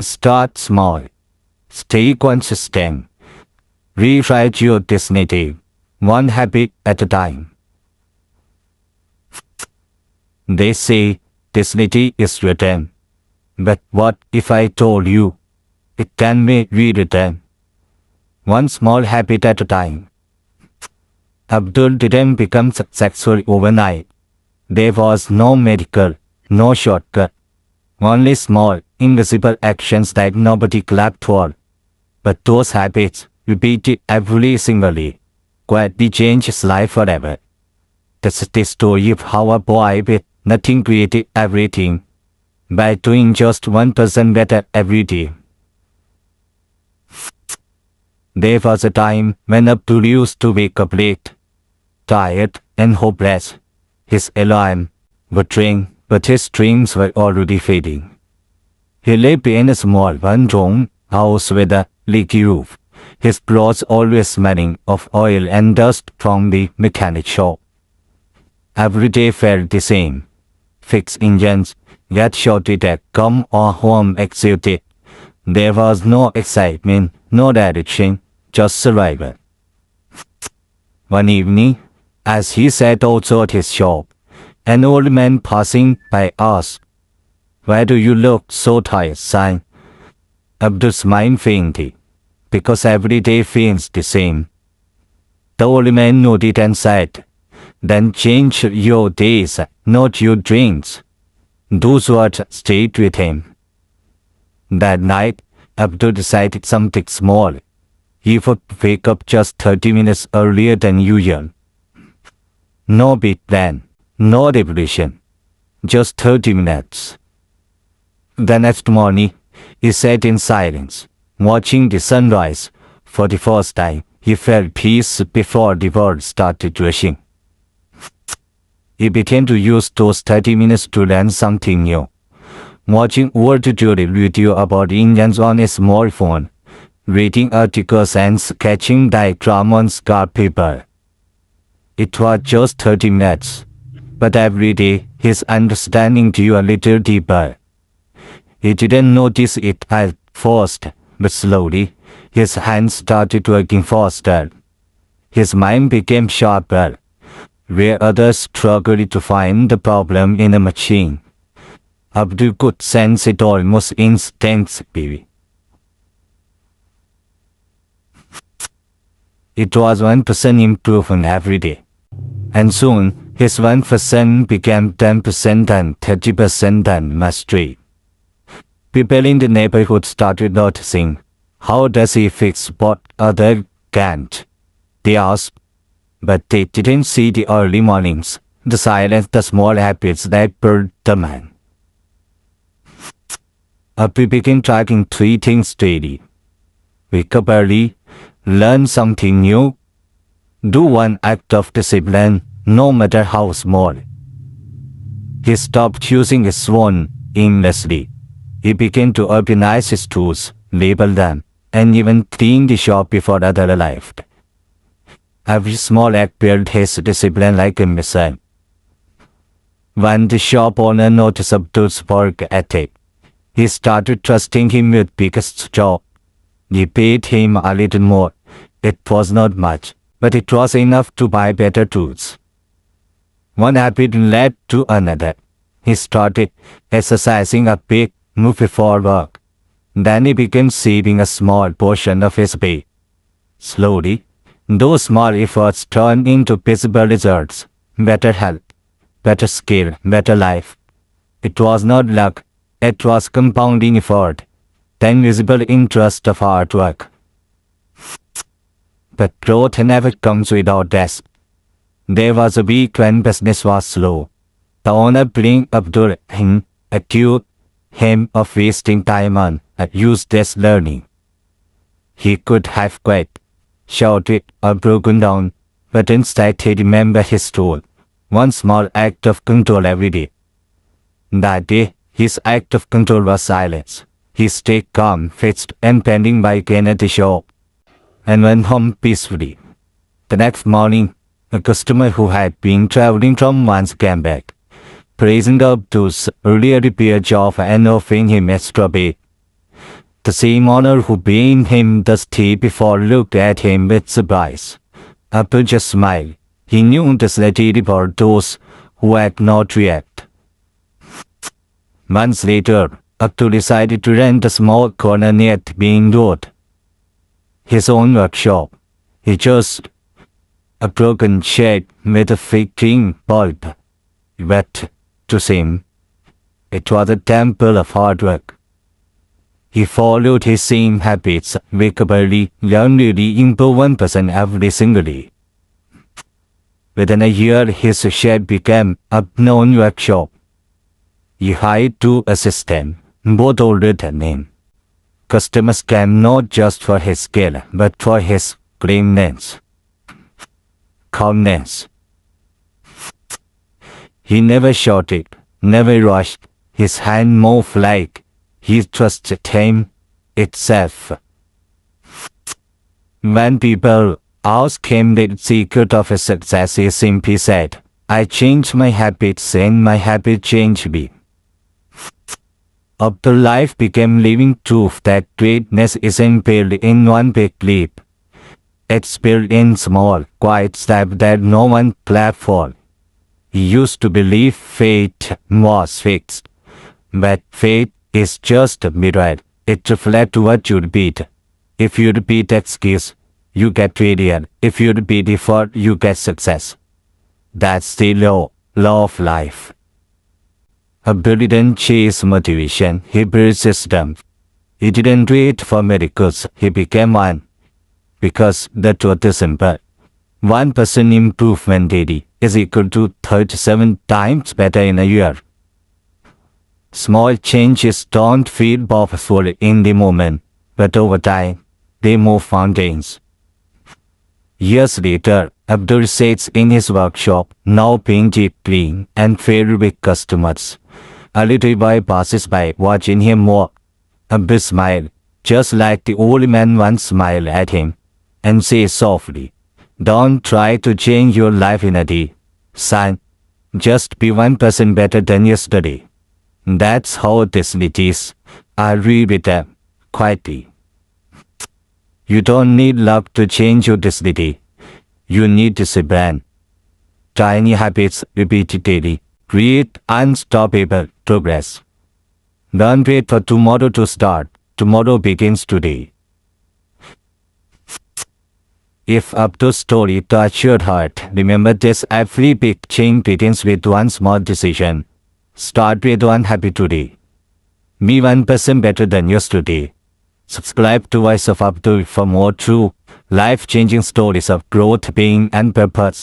Start small. Stay consistent. Rewrite your destiny, one habit at a time. They say destiny is written. But what if I told you it can be rewritten? One small habit at a time. Abdul didn't become successful overnight. There was no medical, no shortcut. Only small, invisible actions that nobody clapped for. But those habits, repeated every single day, quietly changed his life forever. That's the story of how a boy with nothing created everything by doing just 1% better every day. There was a time when Abdul used to wake up late, tired and hopeless. His alarm would ring, but his dreams were already fading. He lived in a small one-room house with a leaky roof, his clothes always smelling of oil and dust from the mechanic shop. Every day felt the same. Fix engines, get shouted at, come or home excited. There was no excitement, no direction, just survival. One evening, as he sat outside his shop, an old man passing by asked, "Why do you look so tired, son?" Abdul smiled faintly, because every day feels the same. The old man nodded and said, "Then change your days, not your dreams." Those words stayed with him. That night, Abdul decided something small. He would wake up just 30 minutes earlier than usual. No big plan, no revolution, just 30 minutes. The next morning, he sat in silence, watching the sunrise. For the first time, he felt peace before the world started rushing. He began to use those 30 minutes to learn something new. Watching word tutorial video about engines on a small phone, reading articles and sketching diagrams on scrap paper. It was just 30 minutes, but every day his understanding grew a little deeper. He didn't notice it at first, but slowly, his hands started working faster. His mind became sharper. Where others struggled to find the problem in a machine, Abdul could sense it almost instantly. It was 1% improvement every day. And soon, his 1% became 10% and 30% and mastery. People in the neighborhood started noticing, how does he fix what others can't? They asked, but they didn't see the early mornings, the silence, the small habits that built the man. Abdul began tracking 3 things daily. Wake up early, learn something new, do one act of discipline, no matter how small. He stopped using his phone aimlessly. He began to organize his tools, label them, and even clean the shop before others arrived. Every small act built his discipline like a missile. When the shop owner noticed Abdul's work ethic, he started trusting him with biggest job. He paid him a little more. It was not much, but it was enough to buy better tools. One habit led to another. He started exercising a big move before work. Then he began saving a small portion of his pay. Slowly, those small efforts turned into visible results, better health, better skill, better life. It was not luck, it was compounding effort, the invisible interest of hard work. But growth never comes without rest. There was a week when business was slow. The owner blamed Abdul and accused him of wasting time on useless learning. He could have quit, shouted, or broken down, but instead he remembered his rule, one small act of control every day. That day, his act of control was silence. He stayed calm, fixed, and pending by again at the shop, and went home peacefully. The next morning, a customer who had been traveling from once came back, praising Abdul's earlier repair job and offering him extra pay. The same owner who brought him the tea before looked at him with surprise. Abdul just smiled. He knew this lady for those who had not react. Months later, Abdul decided to rent a small corner near the main road. His own workshop. He chose a broken shed with a fake green bulb. But, to him, it was a temple of hard work. He followed his same habits, wake up early, learn really, improve 1% every single day. Within a year, his shed became a known workshop. He hired 2 assistants, both older than him. Customers came not just for his skill, but for his cleanness, calmness. He never shouted, never rushed. His hand moved like he trusted him itself. When people asked him the secret of his success, he simply said, "I changed my habits and my habit changed me." Abdul life became living proof that greatness isn't built in one big leap. It's built in small, quiet steps that no one clapped for. He used to believe fate was fixed. But fate is just a mirror. It reflects what you repeat. If you repeat excuse, you get failure. If you repeat effort, you get success. That's the law of life. Abdul didn't chase motivation, he built system. He didn't wait for miracles, he became one. Because the truth is simple. 1% improvement daily is equal to 37 times better in a year. Small changes don't feel powerful in the moment, but over time, they move mountains. Years later, Abdul sits in his workshop, now painted clean and filled with customers. A little boy passes by, watching him work. Abdul smiles, just like the old man once smiled at him, and says softly, "Don't try to change your life in a day, son. Just be 1% better than yesterday." That's how these letters are rewritten, quietly. You don't need luck to change your destiny. You need discipline. Tiny habits repeated daily create unstoppable progress. Don't wait for tomorrow to start. Tomorrow begins today. If Abdul's story touched your heart, remember this: every big change begins with one small decision. Start with one habit today. Be 1% better than yesterday. Subscribe to Voice of Abdul for more true, life-changing stories of growth, pain, and purpose.